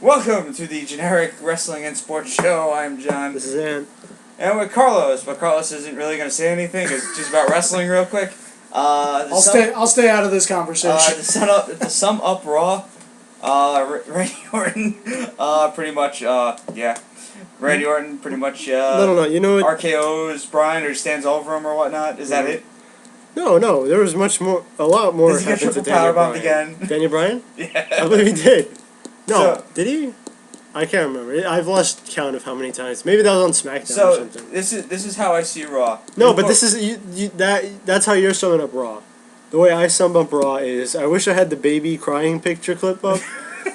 Welcome to the Generic Wrestling and Sports Show. I'm John. This is Ant. And with Carlos, but Carlos isn't really going to say anything. It's just about wrestling real quick. I'll stay out of this conversation. To sum up Raw, Randy Orton, pretty much, Randy Orton pretty much, No. You know what? RKO's Bryan or stands over him or whatnot. Is that it? No. There was a lot more. Does he get happened to triple power Daniel bump Bryan. again? Daniel Bryan? Yeah. I believe he did. No, So- did he? I can't remember. I've lost count of how many times. Maybe that was on SmackDown or So something. this is how I see Raw. No, but this is that's how you're summing up Raw. The way I sum up Raw is I wish I had the baby crying picture clip up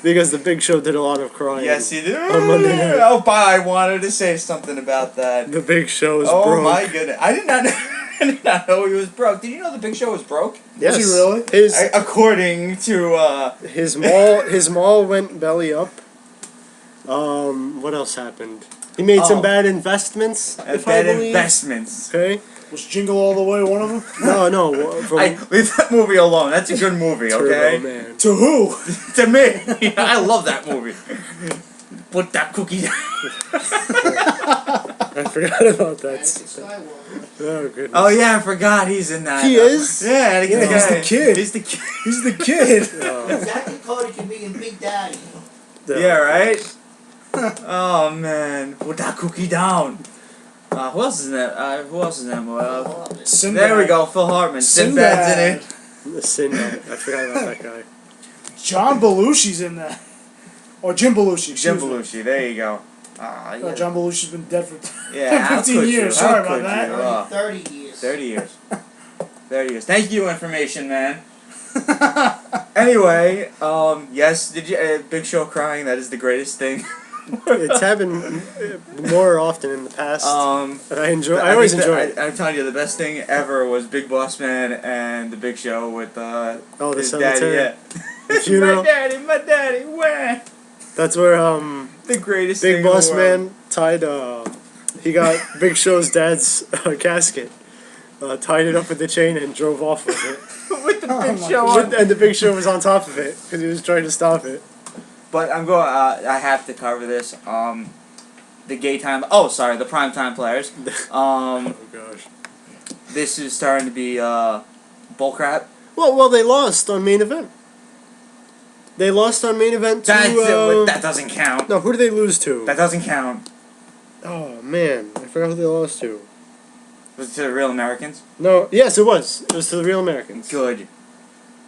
because the Big Show did a lot of crying. Yes, he did. On Monday night. Oh, I wanted to say something about that. The Big Show is Oh broke. my goodness! I did not know. I did not know he was broke. Did you know the Big Show was broke? Yes. Was he really? According to his mall went belly up. What else happened? He made some bad investments. If I bad believe. investments. Okay. Was Jingle All the Way one of them? No. Leave that movie alone. That's a good movie. Okay. Turbo Man. To who? To me, I love that movie. Put that cookie down. I forgot about that. Oh goodness. Oh yeah, I forgot he's in that. He is? Yeah, he's the kid. He's the kid. He's the kid. Exactly, Cody can be in Big Daddy. Yeah, right? Oh, man. Put that cookie down. Who else is in that? Who else is in that movie? Sinbad. There we go, Phil Hartman. Sinbad's in it. The Sinbad. I forgot about that guy. John Belushi's in that. Or Jim Belushi. Jim excuse me. Belushi, there you go. Yeah. John Belushi's been dead for Yeah, how 15 could years. you? How Sorry about could that. you? 30 years. 30 years. 30 years. Thank you, information man. Anyway, yes, did you Big Show crying? That is the greatest thing. It's happened more often in the past. And I enjoy. I always enjoy it. I'm telling you, the best thing ever was Big Boss Man and the Big Show with the his cemetery. daddy. The funeral. my daddy, where? That's where The greatest Big thing Boss in the world. Man tied. He got Big Show's dad's casket, tied it up with the chain, and drove off with it. with the Big my Show God. on. And the Big Show was on top of it because he was trying to stop it. But I'm going. I have to cover this. The gay time. Oh, sorry, the primetime players. Oh gosh. This is starting to be bullcrap. Well, they lost on main event. They lost on main event to. That doesn't count. No, who did they lose to? That doesn't count. Oh man, I forgot who they lost to. Was it to the Real Americans? No, yes, it was. It was to the Real Americans. Good.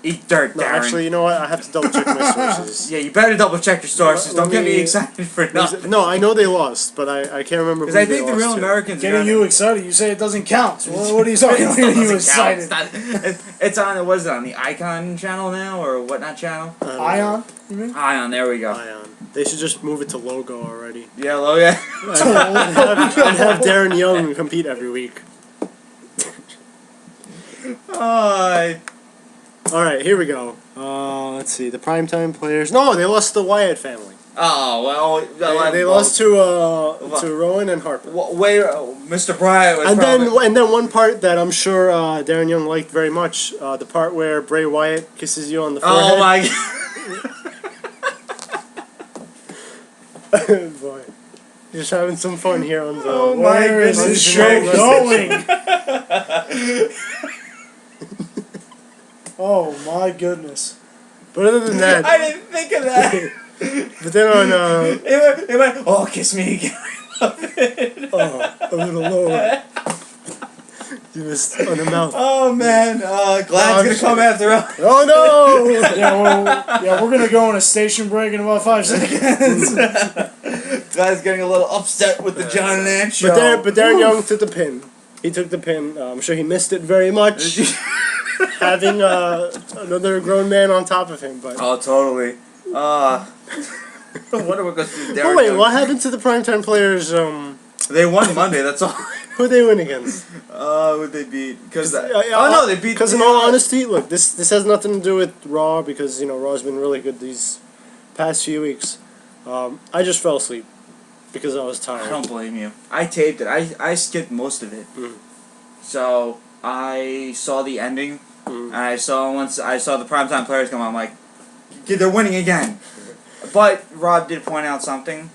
Eat dirt, No, Darren. actually, you know what? I have to double check my sources. Yeah, you better double check your sources. Let Don't get me me- excited for nothing. No, I know they lost, but I can't remember. Because Who I think they the Real lost to. Americans. are Getting on- you excited. You say it doesn't count. What are you talking It about? still Getting you doesn't count. excited. It's on. Was it on the Icon channel now or whatnot channel? I don't know. Ion? You mean? Ion. There we go. Ion. They should just move it to Logo already. Yeah, low. Yeah. And have Darren Young compete every week. All right, here we go. Let's see. The primetime players. No, they lost to the Wyatt family. Oh well. They lost to Rowan and Harper. Mr. Bryant was. And then one part that I'm sure Darren Young liked very much, the part where Bray Wyatt kisses you on the forehead. Oh my. Boy, just having some fun here on the. Oh my Where is goodness. this show going? Oh my goodness. But other than that, I didn't think of that. but then on It went, oh, kiss me again. I love it. a little lower. You missed on the mouth. Oh man, Glad's gonna come after us. Oh no! Yeah, we're gonna go on a station break in about 5 seconds. Glad's getting a little upset with the John Lance show. But Darren Young took the pin. He took the pin. I'm sure he missed it very much. Having another grown man on top of him, but. Oh, totally. What are we going to do? Oh wait, what happened to the primetime players? They won Monday. That's all. Who they win against? Who'd they beat? Because Oh no, they beat. Because in all honesty, look, this has nothing to do with Raw because Raw's been really good these past few weeks. I just fell asleep because I was tired. I don't blame you. I taped it. I skipped most of it. So I saw the ending. And once I saw the primetime players come on, I'm like, they're winning again. But Rob did point out something.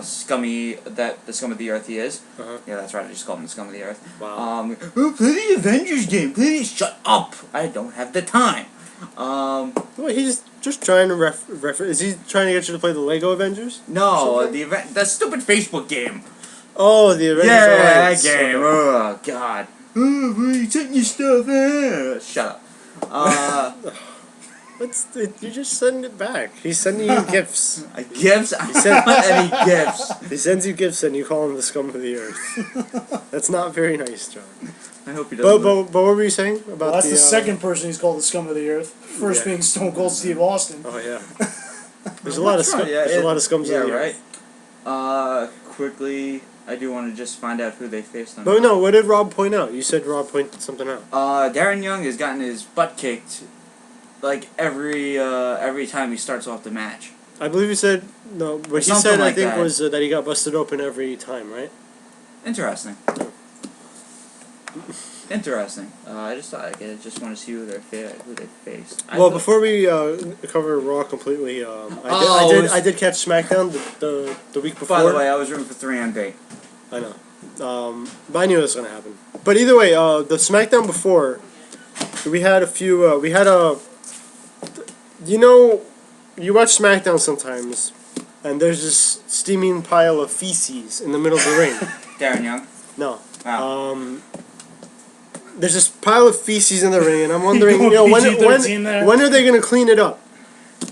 Scummy, that the scum of the earth he is. Uh-huh. Yeah, that's right. I just called him the scum of the earth. Wow. Oh, play the Avengers game. Please shut up. I don't have the time. Well, he's just trying to refer. Is he trying to get you to play the Lego Avengers? No, the stupid Facebook game. Oh, the Avengers. Yeah, Alliance. that game. Okay. Oh God. Oh, where you taking your stuff? Shut up. You just send it back. He's sending you gifts. Gifts? I don't want any gifts. He sends you gifts and you call him the scum of the earth. That's not very nice, John. I hope he doesn't. But what were you saying about Well, that's the the second person he's called the scum of the earth. First Yeah. being Stone Cold Steve Austin. Oh yeah. There's a lot of scum. Yeah, There's a lot of scums yeah, of the right. earth. Quickly, I do want to just find out who they faced on. But no, what did Rob point out? You said Rob pointed something out. Darren Young has gotten his butt kicked, like every time he starts off the match. I believe he said no. What he Something said, like I think, that. was that he got busted open every time, right? Interesting. Interesting. I just thought I just want to see who they faced. Well, before we cover Raw completely, I did catch SmackDown the week before. By the way, I was rooting for 3MB. I know. But I knew this was gonna happen. But either way, the SmackDown before, we had a few. We had a. You know, you watch SmackDown sometimes, and there's this steaming pile of feces in the middle of the ring. Darren Young. No. Oh. There's this pile of feces in the ring, and I'm wondering, when PG-13 there. are they gonna clean it up?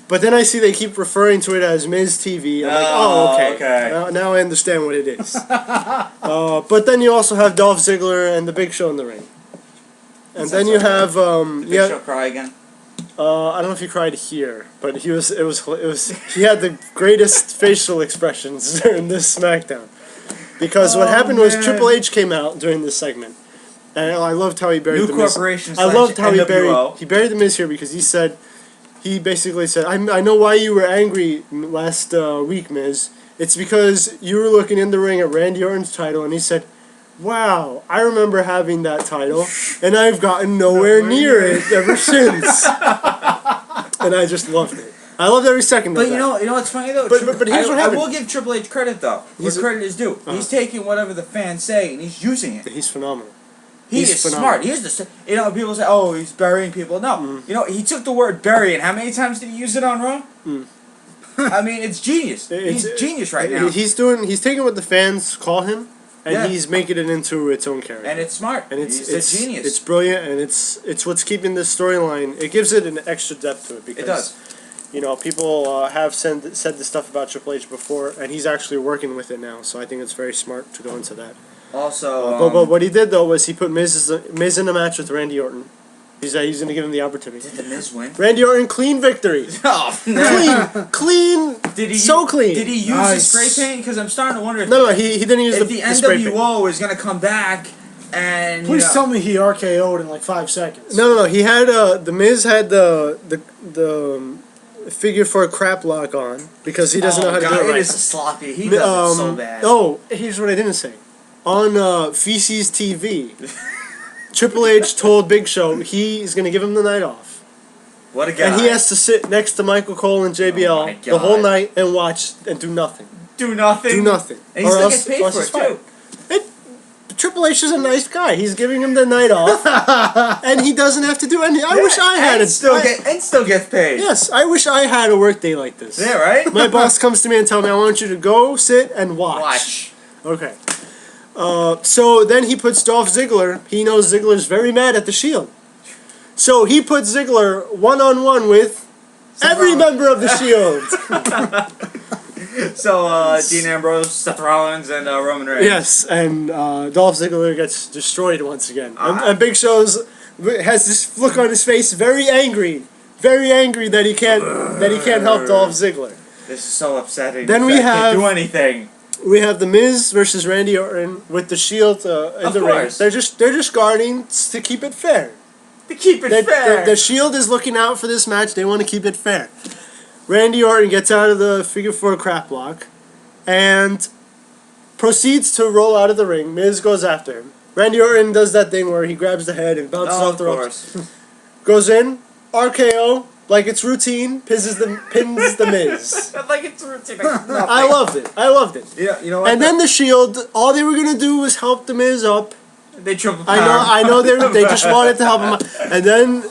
But then I see they keep referring to it as Miz TV. I'm like, oh, okay. Now I understand what it is. But then you also have Dolph Ziggler and the Big Show in the ring, and then you have Big Show cry again. I don't know if he cried here, but he was. He had the greatest facial expressions during this SmackDown, because what happened was Triple H came out during this segment, and I loved how he buried the Miz. I loved how he buried the Miz here because he basically said, I know why you were angry last week, Miz. It's because you were looking in the ring at Randy Orton's title, and he said, wow, I remember having that title, and I've gotten nowhere near it ever since. And I just loved it. I loved every second of But that. you know what's funny though? But here's what I happened. will give Triple H credit though. What credit is due. He's taking whatever the fans say and he's using it. He's phenomenal. He is smart. Here's the. People say, "Oh, he's burying people." No, he took the word "bury" and how many times did he use it on Raw? I mean, it's genius. He's genius right now. He's taking what the fans call him, and he's making it into its own character. And it's smart. And it's a genius. It's brilliant, and it's what's keeping this storyline. It gives it an extra depth to it because it does. People have said this stuff about Triple H before, and he's actually working with it now. So I think it's very smart to go into that. Also, but what he did though was he put Miz in a match with Randy Orton. He's going to give him the opportunity. Did the Miz win? Randy Orton, clean victory. Oh, no. Clean. So clean. Did he use the spray paint? Because I'm starting to wonder. No, he didn't use the spray paint. NWO is going to come back and. Please tell me he RKO'd in like 5 seconds. No. He had the Miz had the figure for a crap lock on because he doesn't know how to do it right. It is sloppy. He does it so bad. Oh, here's what I didn't say. On Feces TV, Triple H told Big Show he's going to give him the night off. What a guy. And he has to sit next to Michael Cole and JBL the whole night and watch and do nothing. Do nothing? Do nothing. And he still gets paid for it, too. Triple H is a nice guy. He's giving him the night off, and he doesn't have to do anything. I wish I had it. And still gets paid. Yes, I wish I had a work day like this. Yeah, right? My boss comes to me and tells me, I want you to go, sit, and watch. Okay. So then he puts Dolph Ziggler. He knows Ziggler's very mad at the Shield. So he puts Ziggler one-on-one with every member of the Shield. So, Dean Ambrose, Seth Rollins, and Roman Reigns. Yes, and Dolph Ziggler gets destroyed once again. And Big Show's has this look on his face, very angry that he can't help Dolph Ziggler. This is so upsetting. Then we can't do anything. We have the Miz versus Randy Orton with the Shield in the ring. They're just guarding to keep it fair. To keep it fair. The Shield is looking out for this match. They want to keep it fair. Randy Orton gets out of the figure 4 crap block and proceeds to roll out of the ring. Miz goes after him. Randy Orton does that thing where he grabs the head and bounces off the ropes. Goes in, RKO, like it's routine. Pins the Miz. Like it's routine. I loved it. Yeah, you know what? And then the Shield, all they were gonna do was help the Miz up. they triple power. I know they just wanted to help him up. And then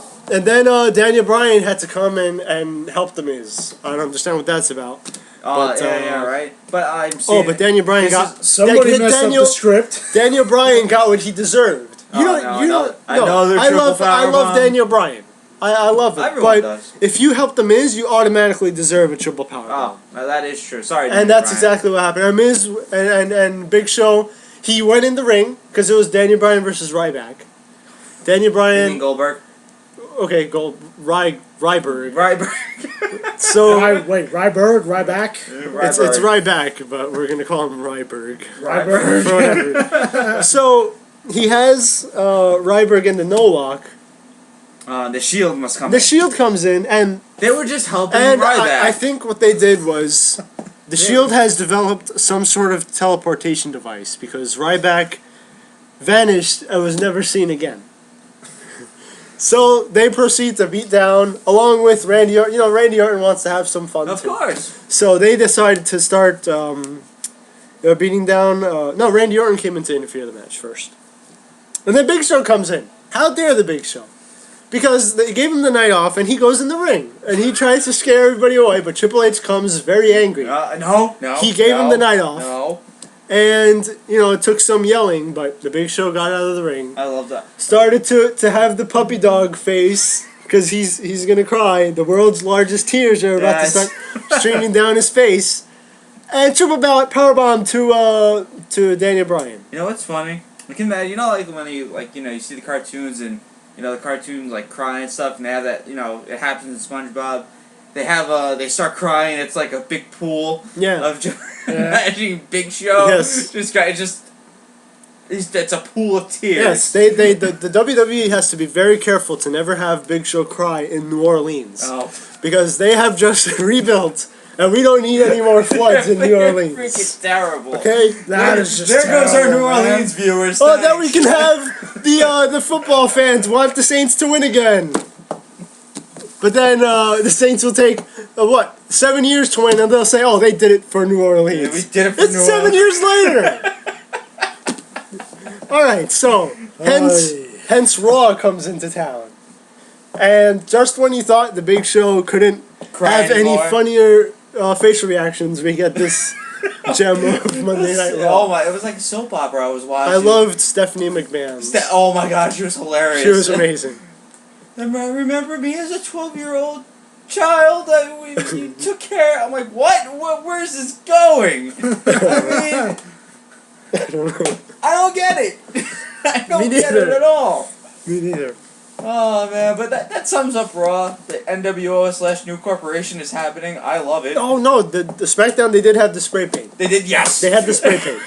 Daniel Bryan had to come in and help the Miz. I don't understand what that's about. But, yeah, right. But I'm seeing. But Daniel Bryan got Somebody messed up the script. Daniel Bryan got what he deserved. I love powerbomb. Daniel Bryan. I love it. Everyone But does. if you help the Miz, you automatically deserve a triple power. Oh, now that is true. Sorry. And that's exactly what happened. And Miz and Big Show, he went in the ring because it was Daniel Bryan versus Ryback. Daniel You Bryan. mean Goldberg? Okay, Ryberg. Ryberg. So Ryberg, Ryback, it's Ryback, but we're gonna call him Ryberg. Ryberg. Whatever. So he has Ryberg in the no lock. The Shield must come. The Shield comes in, and They were just helping and Ryback. I think what they did was the Shield has developed some sort of teleportation device because Ryback vanished and was never seen again. So they proceed to beat down along with Randy Orton. You know, Randy Orton wants to have some fun Of too. course. So they decided to start beating down. No, Randy Orton came in to interfere the match first, and then Big Show comes in. How dare the Big Show? Because they gave him the night off, and he goes in the ring, and he tries to scare everybody away. But Triple H comes very angry, No. He gave him the night off. No. and it took some yelling. But the Big Show got out of the ring, I love that. started to have the puppy dog face. Because he's gonna cry. The world's largest tears are about to start streaming down his face, and triple powerbomb to Daniel Bryan. You know what's funny? Like in that, like when you see the cartoons and the cartoons like cry and stuff, and they have that it happens in SpongeBob. They start crying. It's like a big pool of just imagining Big Show. Yes. It's a pool of tears. Yes, the WWE has to be very careful to never have Big Show cry in New Orleans. Oh. Because they have just rebuilt, and we don't need any more floods in New Orleans. Freaking terrible. Okay? That is just There goes our terrible, New man. Orleans viewers. Oh, then we can have the football fans want the Saints to win again. But then the Saints will take 7 years to win, and they'll say, "Oh, they did it for New Orleans." Yeah, we did it for it's New 7 years later. All right, so hence Raw comes into town, and just when you thought the Big Show couldn't have any funnier facial reactions, we get this gem of Monday Night Raw. Oh my! It was like a soap opera I was watching. I loved Stephanie McMahon. Oh my god, she was hilarious. She was amazing. Remember me as a 12-year-old child? You took care. I'm like, what? Where's this going? I don't get it. I don't get it at all. Me neither. Oh man, but that sums up Raw. The NWO/New Corporation is happening. I love it. Oh no, the SmackDown they did have the spray paint. They did, yes. They had the spray paint.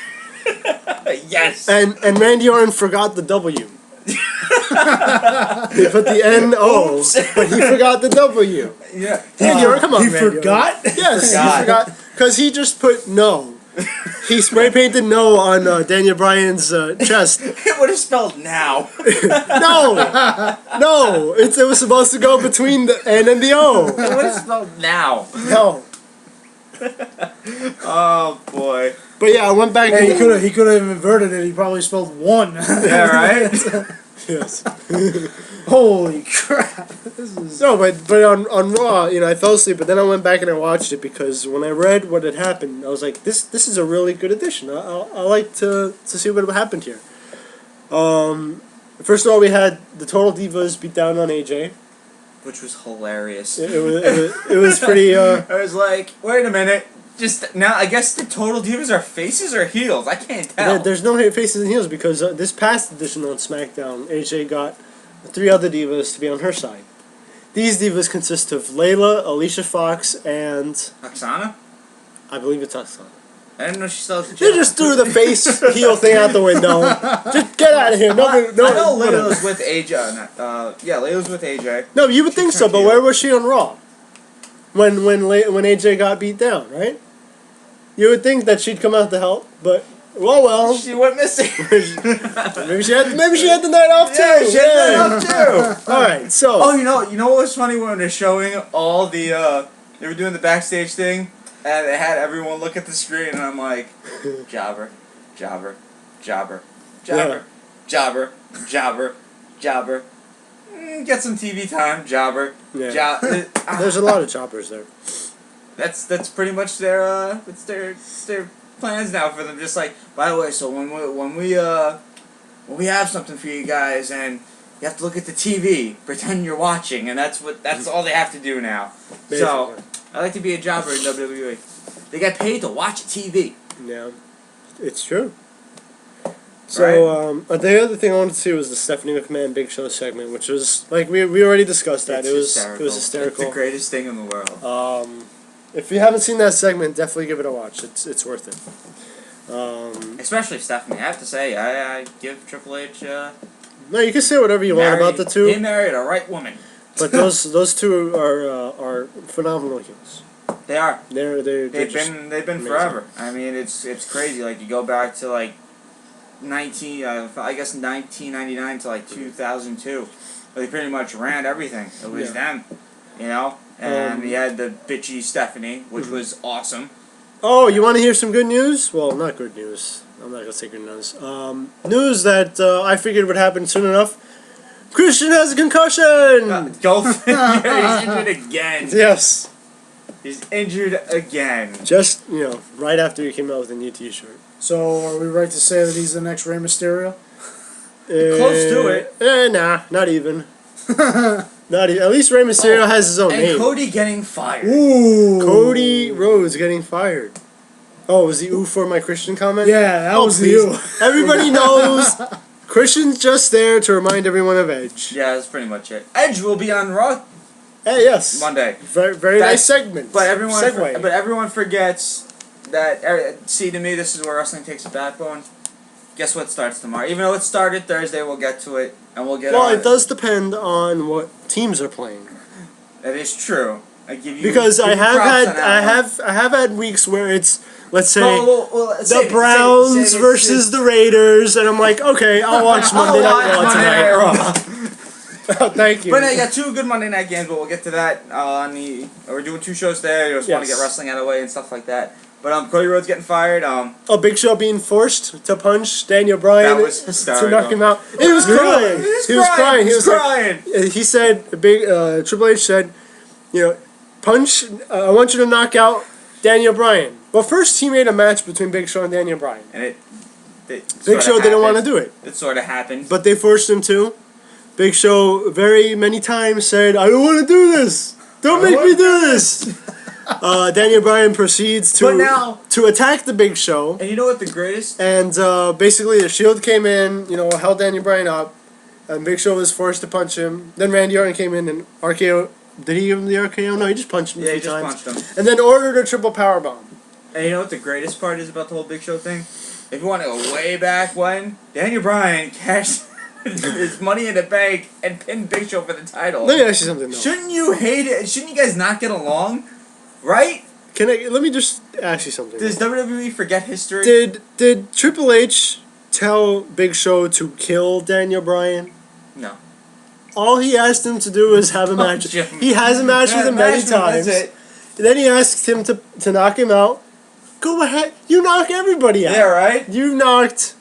Yes. And Randy Orton forgot the W. They put the N-O, but he forgot the W. Yeah. Randy Orton, come on, He Randy Orton. forgot? Yes, Forgot. he forgot. Because he just put no. He spray painted no on Daniel Bryan's chest. It would have spelled now. No, it was supposed to go between the N and the O. It would have spelled now. No. Oh boy. But yeah, I went back. Hey, he could have inverted it. He probably spelled one. Yeah, right. Yes. Holy crap! This is No, but on Raw, I fell asleep, but then I went back and I watched it because when I read what had happened, I was like, this is a really good addition. I like to see what happened here. First of all, we had the Total Divas beat down on AJ. Which was hilarious. It was pretty. I was like, wait a minute. Just now, I guess the Total Divas are faces or heels. I can't tell. There's no faces and heels because this past edition on SmackDown, AJ got 3 other divas to be on her side. These divas consist of Layla, Alicia Fox, and Oksana? I believe it's Oksana. I didn't know she still has a They job. just threw the face heel thing out the window. Just get out of here. No, I know whatever. Layla's with AJ. Yeah, Layla's with AJ. No, you would think so, but where was she on Raw? When AJ got beat down, right? You would think that she'd come out to help, but Well. She went missing. maybe she had the night off too. Yeah, she had that off too. All right, so. Oh, you know what was funny when they're showing all the they were doing the backstage thing, and they had everyone look at the screen, and I'm like, jobber, jobber, jobber, jobber, jobber, jobber, jobber. Get some TV time, jobber. Yeah. There's a lot of choppers there. That's pretty much their it's their plans now for them. Just like, by the way, so when we have something for you guys, and you have to look at the TV, pretend you're watching, and that's all they have to do now. Basically. So I like to be a jobber in WWE. They get paid to watch TV. Yeah, it's true. So the other thing I wanted to see was the Stephanie McMahon Big Show segment, which was like we already discussed that. It was hysterical. It's the greatest thing in the world. If you haven't seen that segment, definitely give it a watch. It's worth it. Especially Stephanie. I have to say, I give Triple H. No, you can say whatever you want about the two. He married a right woman. But those two are phenomenal heels. They are. They've been amazing. forever. I mean, it's crazy. Like you go back to like 1999 to like 2002. They pretty much ran everything. It was them, you know. And he had the bitchy Stephanie, which was awesome. Oh, you want to hear some good news? Well, not good news. I'm not gonna say good news. News that I figured would happen soon enough. Christian has a concussion. Go figure. He's injured again. Yes. He's injured again. Just right after he came out with a new T-shirt. So, are we right to say that he's the next Rey Mysterio? Close to it. Nah, not even. Not even. At least Rey Mysterio has his own name. And Cody getting fired. Ooh. Cody Rhodes getting fired. Oh, was the ooh for my Christian comment? Yeah, that was please. the ooh. Everybody knows Christian's just there to remind everyone of Edge. Yeah, that's pretty much it. Edge will be on Raw Hey, yes. Monday. Very nice segment. But everyone, Segue. everyone forgets that. See, to me, this is where wrestling takes a backbone. Guess what starts tomorrow? Even though it started Thursday, we'll get to it, and we'll get. Well, on it does depend on what teams are playing. That is true. I give you Because give I you have props had on that one. I have had weeks where it's, let's say, Well, the save it, Browns save it, versus the Raiders, and I'm like, okay, I'll watch Monday Night Raw Monday tonight. Night Raw. Oh, thank you. But no, you got 2 good Monday night games, but we'll get to that on the. We're doing 2 shows there. You just want to Yes. get wrestling out of the way and stuff like that. But Cody Rhodes getting fired. Oh, Big Show being forced to punch Daniel Bryan That was to hysterical. knock him out. He was crying. He was crying. He was crying. He said, Triple H said, punch. I want you to knock out Daniel Bryan. Well, first he made a match between Big Show and Daniel Bryan. And Big Show didn't want to do it. It sort of happened. But they forced him to. Big Show very many times said, I don't want to do this. Don't make me do this. Daniel Bryan proceeds to attack the Big Show. And you know what the greatest? And basically the Shield came in, held Daniel Bryan up. And Big Show was forced to punch him. Then Randy Orton came in and RKO. Did he give him the RKO? No, he just punched him a few times. Punched him. And then ordered a triple powerbomb. And you know what the greatest part is about the whole Big Show thing? If you want to go way back when, Daniel Bryan cashed his money in the bank and pinned Big Show for the title. Let me ask you something though. Shouldn't you hate it? Shouldn't you guys not get along? Right? Let me just ask you something. Does WWE forget history? Did Triple H tell Big Show to kill Daniel Bryan? No. All he asked him to do was have a match. He has a match with him many times. And then he asked him to knock him out. Go ahead. You knock everybody out. Yeah, right? You knocked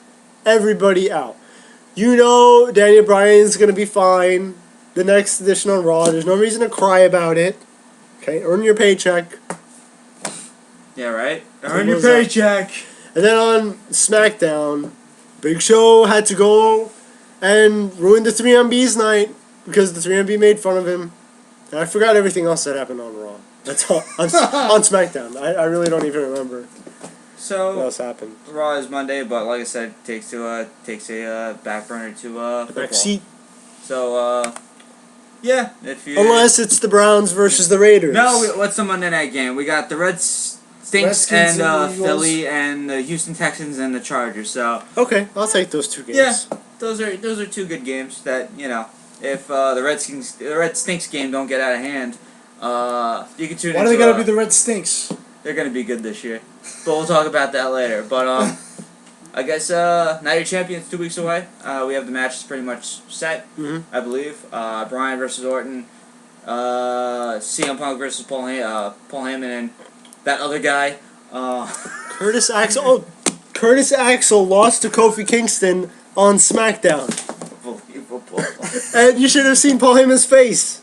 everybody out. Daniel Bryan's going to be fine the next edition on Raw. There's no reason to cry about it. Okay, earn your paycheck. Yeah, right? Earn your paycheck. And then on SmackDown, Big Show had to go and ruin the 3MB's night because the 3MB made fun of him. And I forgot everything else that happened on Raw. That's all. On SmackDown. I really don't even remember So what else happened. Raw is Monday, but like I said, takes a back burner to football. Back seat. So yeah, if you Unless it's the Browns versus the Raiders. what's the Monday night game? We got the Stinks Redskins and and the Eagles. Philly and the Houston Texans and the Chargers. So Okay, I'll take those 2 games. yeah, those are 2 good games that if the Red Stinks game don't get out of hand, you can tune. Why do they gotta be the Red Stinks? They're gonna be good this year, but we'll talk about that later. But I guess Night of Champions 2 weeks away. We have the matches pretty much set, I believe. Bryan versus Orton, CM Punk versus Paul Heyman, and that other guy. Curtis Axel. Oh, Curtis Axel lost to Kofi Kingston on SmackDown, Unbelievable. and you should have seen Paul Heyman's face.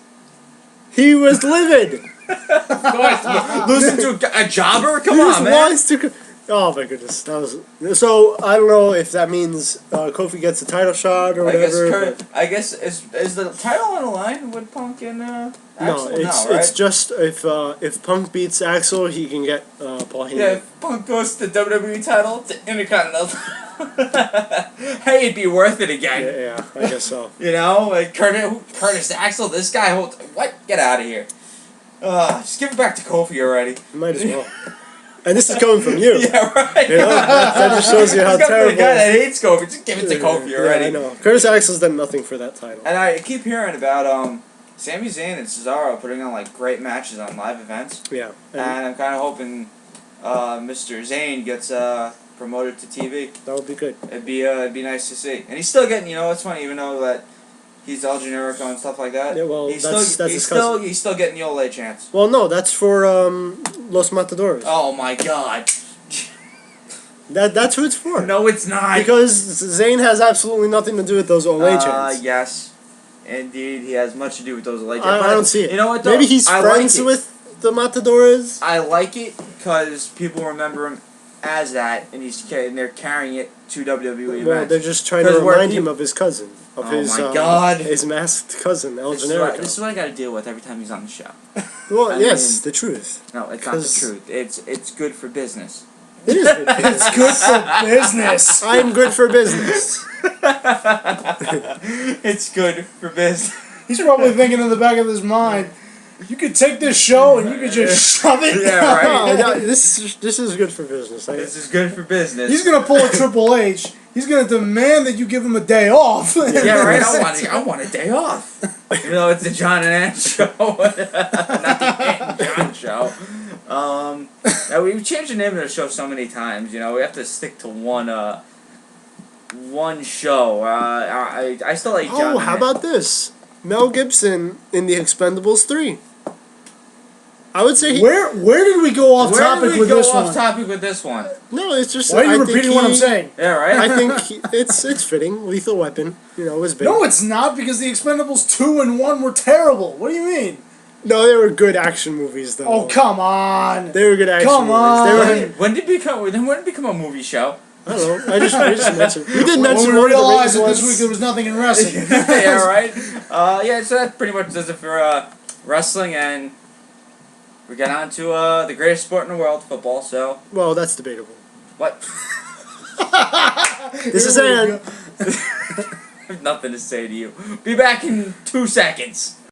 He was livid. Of course, losing to a jobber? Come He on, man. lost to. Oh my goodness, that was so. I don't know if that means Kofi gets a title shot or whatever. I guess is the title on the line with Punk and no, Axel? it's just if Punk beats Axel, he can get Paul Heyman. Yeah, if Punk goes to the WWE title, to Intercontinental. Hey, it'd be worth it again. Yeah, I guess so. You know, like Curtis Axel, this guy holds. What? Get out of here. Just give it back to Kofi already. Might as well. And this is coming from you. Yeah, right. You know, that just shows you how It's coming from terrible. the guy that hates Kofi. Just give it to Kofi already. Yeah, I know. Curtis Axel's done nothing for that title. And I keep hearing about Sami Zayn and Cesaro putting on like great matches on live events. Yeah. And I'm kind of hoping Mr. Zayn gets promoted to TV. That would be good. It'd be nice to see. And he's still getting, it's funny, even though that he's El Generico and stuff like that. Yeah, well, he's that's his he's cousin. still getting the Ole chance. Well, no, that's for Los Matadores. Oh my God. That's who it's for. No, it's not. Because Zayn has absolutely nothing to do with those Ole chants. Yes, indeed, he has much to do with those Ole chants. I don't see it. You know what? Though? Maybe he's I friends like it. with the Matadores. I like it because people remember him as that, and they're carrying it to WWE Well, events. they're just trying to 'Cause where remind him people- of his cousin. Of Oh his, my God. His masked cousin, El This is, what, Generico. this is what I got to deal with every time he's on the show. Well, I yes, mean- the truth. No, it's not the 'Cause- truth. It's good for business. It is good. It's good for business. I'm good for business. It's good for business. He's probably thinking in the back of his mind, you could take this show and you could just shove it. Yeah, right. No, this is good for business. This is good for business. He's gonna pull a Triple H. He's gonna demand that you give him a day off. Yeah, right. I want a day off. You know, it's the John and Ann show, not the Ann and John show. Now we've changed the name of the show so many times. You know, we have to stick to one show. I still like John. Oh, how about this? Mel Gibson in The Expendables 3. I would say Where did we go off Where topic did we with go this off one? topic with this one? no. It's just. Why are I you think repeating what I'm saying? Yeah, right. I think it's fitting. Lethal Weapon, was big. No, it's not because the Expendables 2 and 1 were terrible. What do you mean? No, they were good action movies though. Oh, come on. They were good action Come movies. on. They were. When did it become a movie show? I don't know. I just mentioned. We did When mention we one of the realized that ones. this week there was nothing in wrestling. Yeah, right. Yeah, so that pretty much does it for wrestling, and we get on to the greatest sport in the world, football. So Well, that's debatable. what? This is Here we Ann. go. I have nothing to say to you. Be back in 2 seconds.